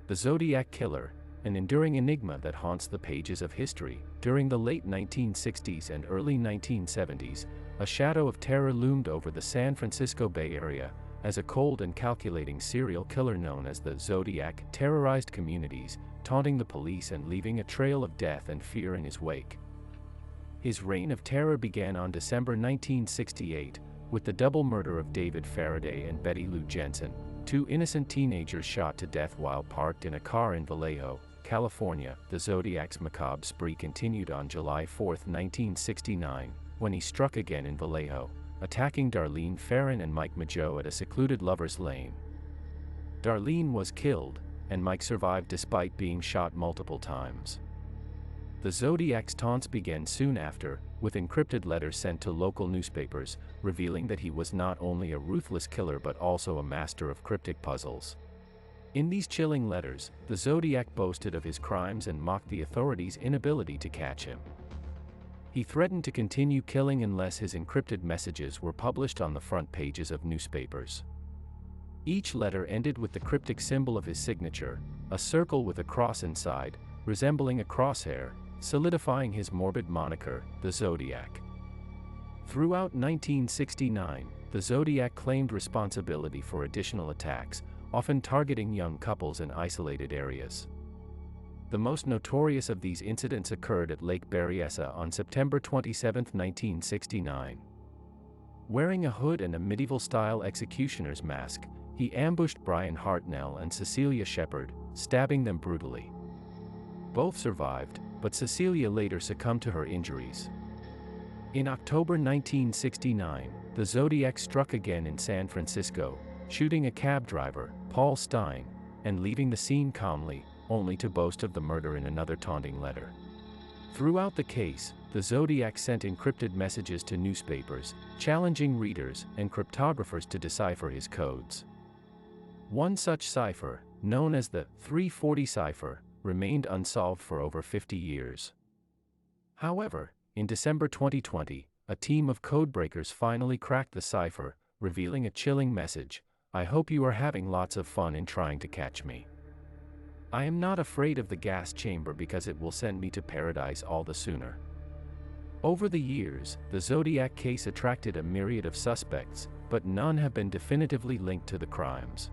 The Zodiac Killer, an enduring enigma that haunts the pages of history. During the late 1960s and early 1970s, a shadow of terror loomed over the San Francisco Bay Area, as a cold and calculating serial killer known as the Zodiac terrorized communities, taunting the police and leaving a trail of death and fear in his wake. His reign of terror began on December 1968, with the double murder of David Faraday and Betty Lou Jensen, two innocent teenagers shot to death while parked in a car in Vallejo, California. The Zodiac's macabre spree continued on July 4, 1969, when he struck again in Vallejo, attacking Darlene Ferrin and Mike Mageau at a secluded lover's lane. Darlene was killed, and Mike survived despite being shot multiple times. The Zodiac's taunts began soon after, with encrypted letters sent to local newspapers, revealing that he was not only a ruthless killer but also a master of cryptic puzzles. In these chilling letters, the Zodiac boasted of his crimes and mocked the authorities' inability to catch him. He threatened to continue killing unless his encrypted messages were published on the front pages of newspapers. Each letter ended with the cryptic symbol of his signature, a circle with a cross inside, resembling a crosshair, solidifying his morbid moniker, the Zodiac. Throughout 1969, the Zodiac claimed responsibility for additional attacks, often targeting young couples in isolated areas. The most notorious of these incidents occurred at Lake Berryessa on September 27, 1969. Wearing a hood and a medieval-style executioner's mask, he ambushed Brian Hartnell and Cecilia Shepard, stabbing them brutally. Both survived, but Cecilia later succumbed to her injuries. In October 1969, the Zodiac struck again in San Francisco, shooting a cab driver, Paul Stein, and leaving the scene calmly, only to boast of the murder in another taunting letter. Throughout the case, the Zodiac sent encrypted messages to newspapers, challenging readers and cryptographers to decipher his codes. One such cipher, known as the 340 cipher, remained unsolved for over 50 years. However, in December 2020, a team of codebreakers finally cracked the cipher, revealing a chilling message: "I hope you are having lots of fun in trying to catch me. I am not afraid of the gas chamber because it will send me to paradise all the sooner." Over the years, the Zodiac case attracted a myriad of suspects, but none have been definitively linked to the crimes.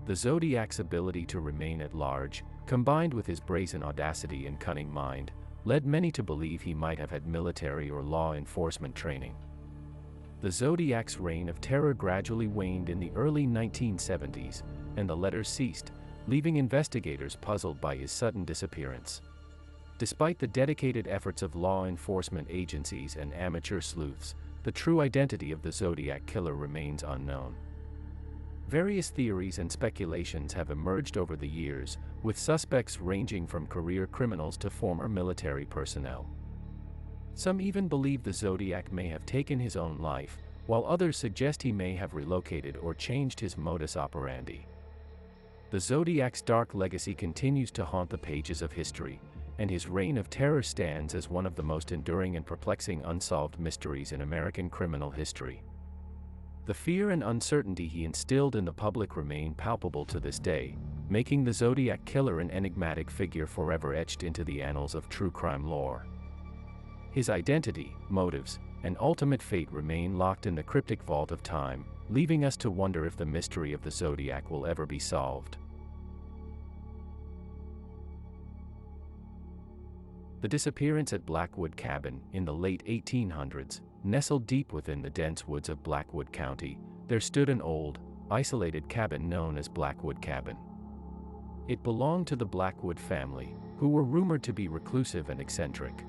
The Zodiac's ability to remain at large, combined with his brazen audacity and cunning mind, led many to believe he might have had military or law enforcement training. The Zodiac's reign of terror gradually waned in the early 1970s, and the letters ceased, leaving investigators puzzled by his sudden disappearance. Despite the dedicated efforts of law enforcement agencies and amateur sleuths, the true identity of the Zodiac Killer remains unknown. Various theories and speculations have emerged over the years, with suspects ranging from career criminals to former military personnel. Some even believe the Zodiac may have taken his own life, while others suggest he may have relocated or changed his modus operandi. The Zodiac's dark legacy continues to haunt the pages of history, and his reign of terror stands as one of the most enduring and perplexing unsolved mysteries in American criminal history. The fear and uncertainty he instilled in the public remain palpable to this day, making the Zodiac Killer an enigmatic figure forever etched into the annals of true crime lore. His identity, motives, and ultimate fate remain locked in the cryptic vault of time, leaving us to wonder if the mystery of the Zodiac will ever be solved. The disappearance at Blackwood Cabin, in the late 1800s, nestled deep within the dense woods of Blackwood County, there stood an old, isolated cabin known as Blackwood Cabin. It belonged to the Blackwood family, who were rumored to be reclusive and eccentric.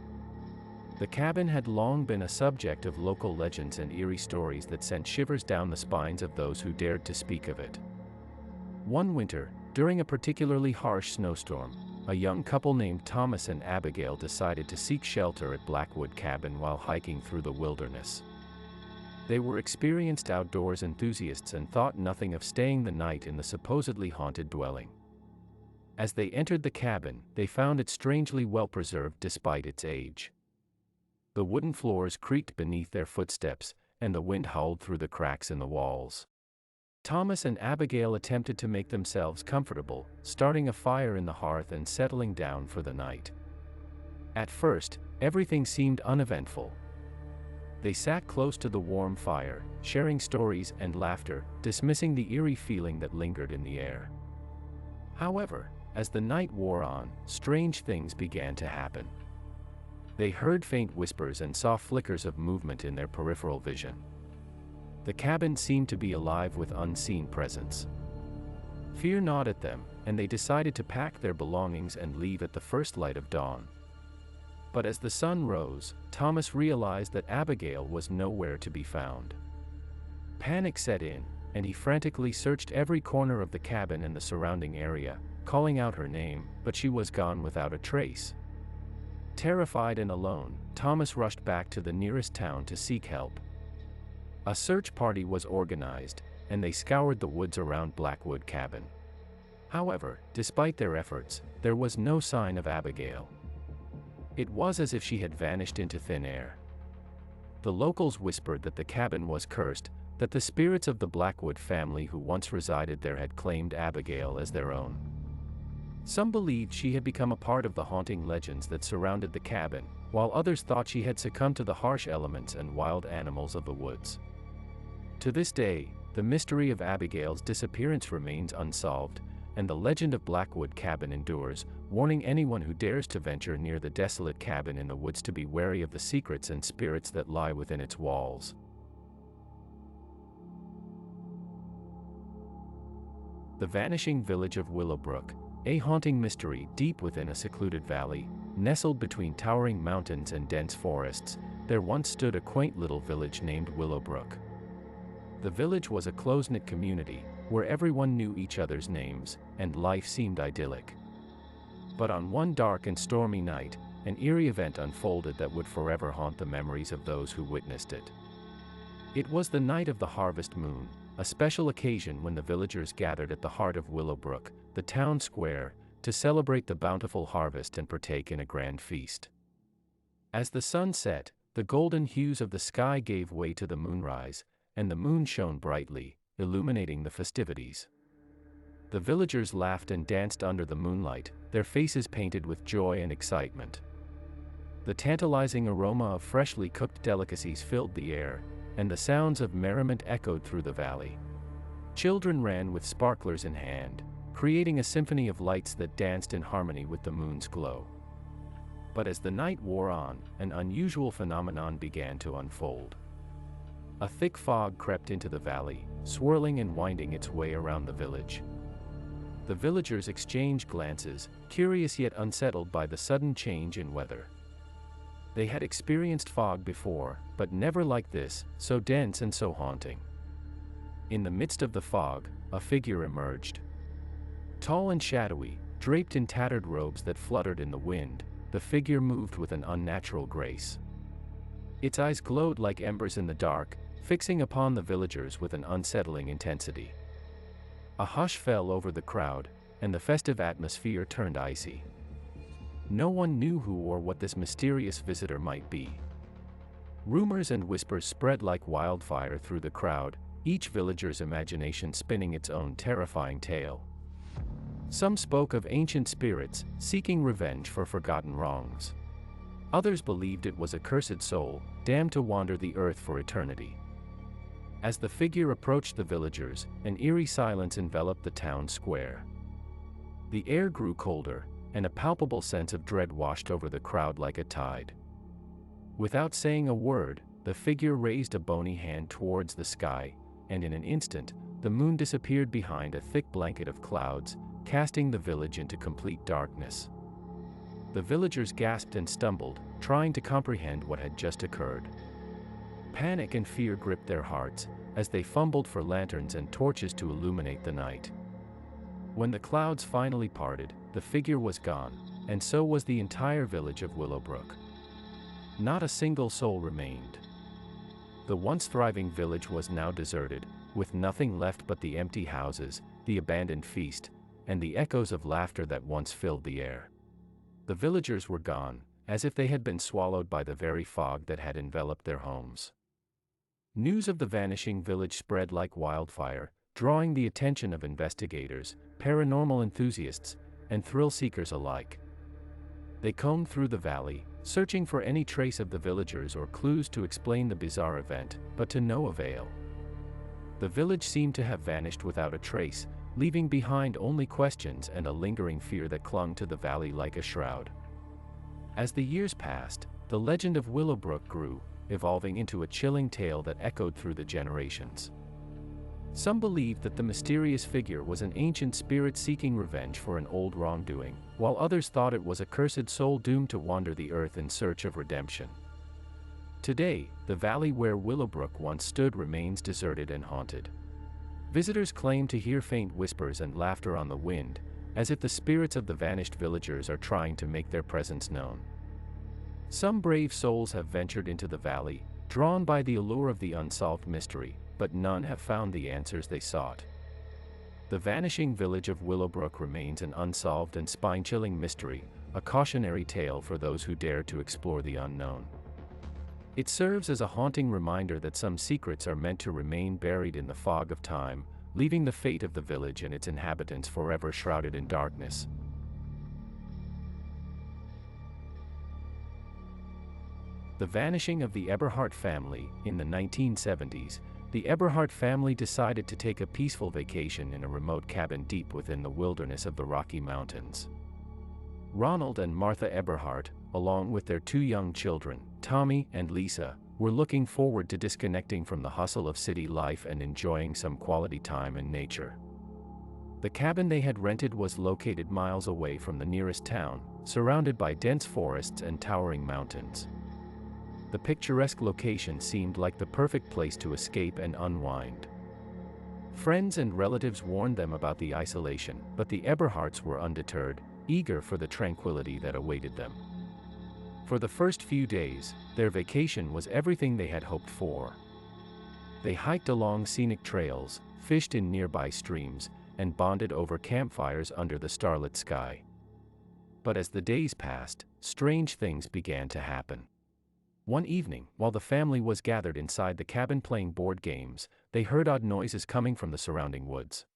The cabin had long been a subject of local legends and eerie stories that sent shivers down the spines of those who dared to speak of it. One winter, during a particularly harsh snowstorm, a young couple named Thomas and Abigail decided to seek shelter at Blackwood Cabin while hiking through the wilderness. They were experienced outdoors enthusiasts and thought nothing of staying the night in the supposedly haunted dwelling. As they entered the cabin, they found it strangely well preserved despite its age. The wooden floors creaked beneath their footsteps, and the wind howled through the cracks in the walls. Thomas and Abigail attempted to make themselves comfortable, starting a fire in the hearth and settling down for the night. At first, everything seemed uneventful. They sat close to the warm fire, sharing stories and laughter, dismissing the eerie feeling that lingered in the air. However, as the night wore on, strange things began to happen. They heard faint whispers and saw flickers of movement in their peripheral vision. The cabin seemed to be alive with unseen presence. Fear gnawed at them, and they decided to pack their belongings and leave at the first light of dawn. But as the sun rose, Thomas realized that Abigail was nowhere to be found. Panic set in, and he frantically searched every corner of the cabin and the surrounding area, calling out her name, but she was gone without a trace. Terrified and alone, Thomas rushed back to the nearest town to seek help. A search party was organized, and they scoured the woods around Blackwood Cabin. However, despite their efforts, there was no sign of Abigail. It was as if she had vanished into thin air. The locals whispered that the cabin was cursed, that the spirits of the Blackwood family who once resided there had claimed Abigail as their own. Some believed she had become a part of the haunting legends that surrounded the cabin, while others thought she had succumbed to the harsh elements and wild animals of the woods. To this day, the mystery of Abigail's disappearance remains unsolved, and the legend of Blackwood Cabin endures, warning anyone who dares to venture near the desolate cabin in the woods to be wary of the secrets and spirits that lie within its walls. The vanishing village of Willowbrook, a haunting mystery deep within a secluded valley, nestled between towering mountains and dense forests, there once stood a quaint little village named Willowbrook. The village was a close-knit community, where everyone knew each other's names, and life seemed idyllic. But on one dark and stormy night, an eerie event unfolded that would forever haunt the memories of those who witnessed it. It was the night of the harvest moon, a special occasion when the villagers gathered at the heart of Willowbrook, the town square, to celebrate the bountiful harvest and partake in a grand feast. As the sun set, the golden hues of the sky gave way to the moonrise, and the moon shone brightly, illuminating the festivities. The villagers laughed and danced under the moonlight, their faces painted with joy and excitement. The tantalizing aroma of freshly cooked delicacies filled the air, and the sounds of merriment echoed through the valley. Children ran with sparklers in hand, creating a symphony of lights that danced in harmony with the moon's glow. But as the night wore on, an unusual phenomenon began to unfold. A thick fog crept into the valley, swirling and winding its way around the village. The villagers exchanged glances, curious yet unsettled by the sudden change in weather. They had experienced fog before, but never like this, so dense and so haunting. In the midst of the fog, a figure emerged. Tall and shadowy, draped in tattered robes that fluttered in the wind, the figure moved with an unnatural grace. Its eyes glowed like embers in the dark, fixing upon the villagers with an unsettling intensity. A hush fell over the crowd, and the festive atmosphere turned icy. No one knew who or what this mysterious visitor might be. Rumors and whispers spread like wildfire through the crowd, each villager's imagination spinning its own terrifying tale. Some spoke of ancient spirits, seeking revenge for forgotten wrongs. Others believed it was a cursed soul, damned to wander the earth for eternity. As the figure approached the villagers, an eerie silence enveloped the town square. The air grew colder, and a palpable sense of dread washed over the crowd like a tide. Without saying a word, the figure raised a bony hand towards the sky, and in an instant, the moon disappeared behind a thick blanket of clouds, casting the village into complete darkness. The villagers gasped and stumbled, trying to comprehend what had just occurred. Panic and fear gripped their hearts, as they fumbled for lanterns and torches to illuminate the night. When the clouds finally parted, the figure was gone, and so was the entire village of Willowbrook. Not a single soul remained. The once thriving village was now deserted, with nothing left but the empty houses, the abandoned feast, and the echoes of laughter that once filled the air. The villagers were gone, as if they had been swallowed by the very fog that had enveloped their homes. News of the vanishing village spread like wildfire, drawing the attention of investigators, paranormal enthusiasts, and thrill-seekers alike. They combed through the valley, searching for any trace of the villagers or clues to explain the bizarre event, but to no avail. The village seemed to have vanished without a trace, leaving behind only questions and a lingering fear that clung to the valley like a shroud. As the years passed, the legend of Willowbrook grew, evolving into a chilling tale that echoed through the generations. Some believed that the mysterious figure was an ancient spirit seeking revenge for an old wrongdoing, while others thought it was a cursed soul doomed to wander the earth in search of redemption. Today, the valley where Willowbrook once stood remains deserted and haunted. Visitors claim to hear faint whispers and laughter on the wind, as if the spirits of the vanished villagers are trying to make their presence known. Some brave souls have ventured into the valley, drawn by the allure of the unsolved mystery, but none have found the answers they sought. The vanishing village of Willowbrook remains an unsolved and spine-chilling mystery, a cautionary tale for those who dare to explore the unknown. It serves as a haunting reminder that some secrets are meant to remain buried in the fog of time, leaving the fate of the village and its inhabitants forever shrouded in darkness. The vanishing of the Eberhardt family. In the 1970s, the Eberhardt family decided to take a peaceful vacation in a remote cabin deep within the wilderness of the Rocky Mountains. Ronald and Martha Eberhardt, along with their 2 young children, Tommy and Lisa, were looking forward to disconnecting from the hustle of city life and enjoying some quality time in nature. The cabin they had rented was located miles away from the nearest town, surrounded by dense forests and towering mountains. The picturesque location seemed like the perfect place to escape and unwind. Friends and relatives warned them about the isolation, but the Eberhardts were undeterred, eager for the tranquility that awaited them. For the first few days, their vacation was everything they had hoped for. They hiked along scenic trails, fished in nearby streams, and bonded over campfires under the starlit sky. But as the days passed, strange things began to happen. One evening, while the family was gathered inside the cabin playing board games, they heard odd noises coming from the surrounding woods.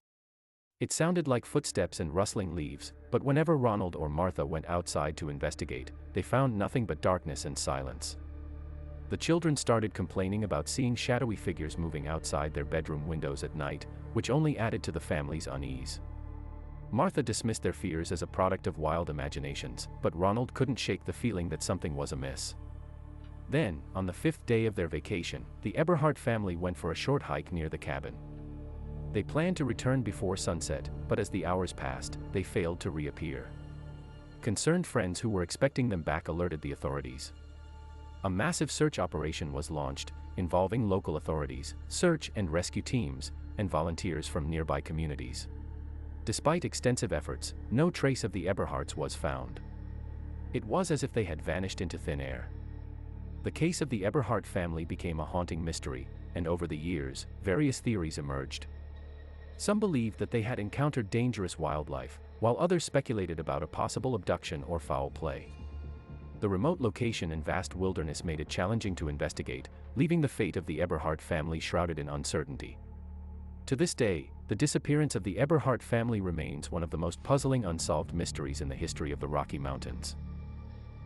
It sounded like footsteps and rustling leaves, but whenever Ronald or Martha went outside to investigate, they found nothing but darkness and silence. The children started complaining about seeing shadowy figures moving outside their bedroom windows at night, which only added to the family's unease. Martha dismissed their fears as a product of wild imaginations, but Ronald couldn't shake the feeling that something was amiss. Then, on the 5th day of their vacation, the Eberhardt family went for a short hike near the cabin. They planned to return before sunset, but as the hours passed, they failed to reappear. Concerned friends who were expecting them back alerted the authorities. A massive search operation was launched, involving local authorities, search and rescue teams, and volunteers from nearby communities. Despite extensive efforts, no trace of the Eberhardts was found. It was as if they had vanished into thin air. The case of the Eberhardt family became a haunting mystery, and over the years, various theories emerged. Some believed that they had encountered dangerous wildlife, while others speculated about a possible abduction or foul play. The remote location and vast wilderness made it challenging to investigate, leaving the fate of the Eberhardt family shrouded in uncertainty. To this day, the disappearance of the Eberhardt family remains one of the most puzzling unsolved mysteries in the history of the Rocky Mountains.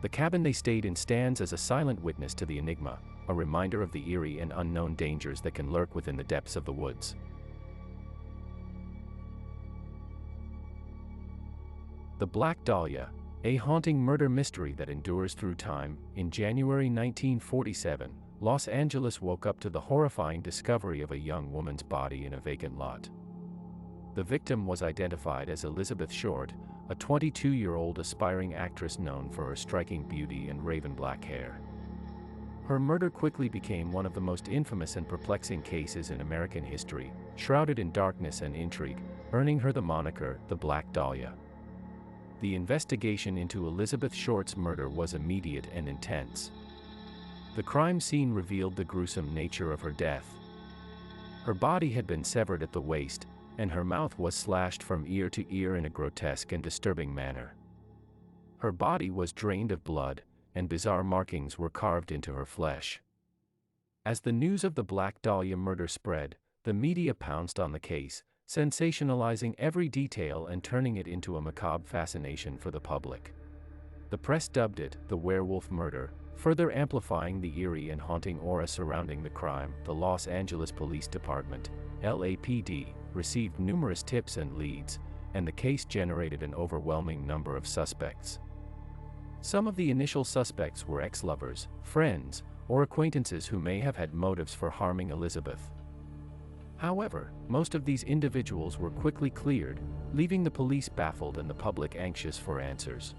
The cabin they stayed in stands as a silent witness to the enigma, a reminder of the eerie and unknown dangers that can lurk within the depths of the woods. The Black Dahlia, a haunting murder mystery that endures through time. In January 1947, Los Angeles woke up to the horrifying discovery of a young woman's body in a vacant lot. The victim was identified as Elizabeth Short, a 22-year-old aspiring actress known for her striking beauty and raven black hair. Her murder quickly became one of the most infamous and perplexing cases in American history, shrouded in darkness and intrigue, earning her the moniker, the Black Dahlia. The investigation into Elizabeth Short's murder was immediate and intense. The crime scene revealed the gruesome nature of her death. Her body had been severed at the waist, and her mouth was slashed from ear to ear in a grotesque and disturbing manner. Her body was drained of blood, and bizarre markings were carved into her flesh. As the news of the Black Dahlia murder spread, the media pounced on the case, sensationalizing every detail and turning it into a macabre fascination for the public. The press dubbed it the werewolf murder, further amplifying the eerie and haunting aura surrounding the crime. The Los Angeles Police Department, LAPD, received numerous tips and leads, and the case generated an overwhelming number of suspects. Some of the initial suspects were ex-lovers, friends, or acquaintances who may have had motives for harming Elizabeth. However, most of these individuals were quickly cleared, leaving the police baffled and the public anxious for answers.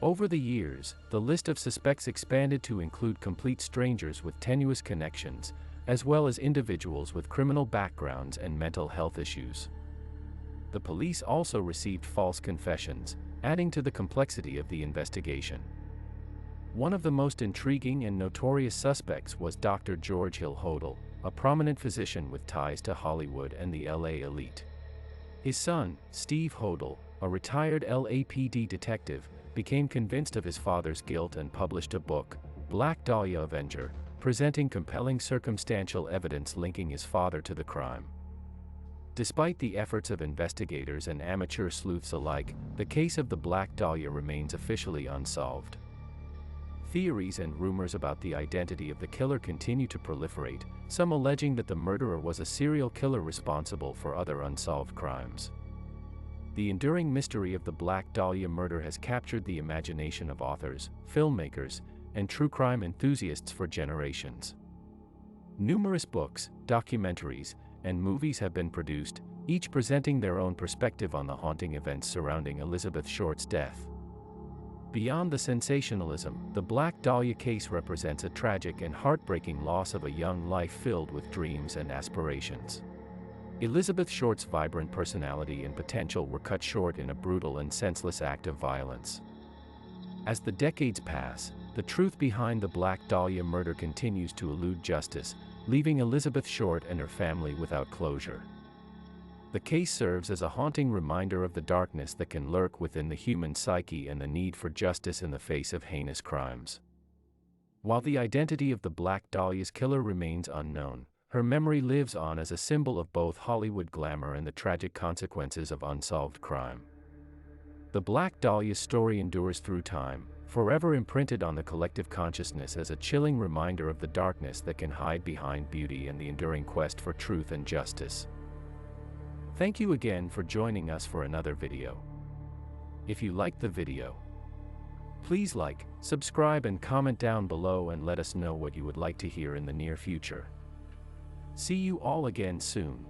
Over the years, the list of suspects expanded to include complete strangers with tenuous connections, as well as individuals with criminal backgrounds and mental health issues. The police also received false confessions, adding to the complexity of the investigation. One of the most intriguing and notorious suspects was Dr. George Hill Hodel, a prominent physician with ties to Hollywood and the LA elite. His son, Steve Hodel, a retired LAPD detective, became convinced of his father's guilt and published a book, Black Dahlia Avenger, presenting compelling circumstantial evidence linking his father to the crime. Despite the efforts of investigators and amateur sleuths alike, the case of the Black Dahlia remains officially unsolved. Theories and rumors about the identity of the killer continue to proliferate, some alleging that the murderer was a serial killer responsible for other unsolved crimes. The enduring mystery of the Black Dahlia murder has captured the imagination of authors, filmmakers, and true crime enthusiasts for generations. Numerous books, documentaries, and movies have been produced, each presenting their own perspective on the haunting events surrounding Elizabeth Short's death. Beyond the sensationalism, the Black Dahlia case represents a tragic and heartbreaking loss of a young life filled with dreams and aspirations. Elizabeth Short's vibrant personality and potential were cut short in a brutal and senseless act of violence. As the decades pass, the truth behind the Black Dahlia murder continues to elude justice, leaving Elizabeth Short and her family without closure. The case serves as a haunting reminder of the darkness that can lurk within the human psyche and the need for justice in the face of heinous crimes. While the identity of the Black Dahlia's killer remains unknown, her memory lives on as a symbol of both Hollywood glamour and the tragic consequences of unsolved crime. The Black Dahlia's story endures through time, forever imprinted on the collective consciousness as a chilling reminder of the darkness that can hide behind beauty and the enduring quest for truth and justice. Thank you again for joining us for another video. If you liked the video, please like, subscribe and comment down below and let us know what you would like to hear in the near future. See you all again soon.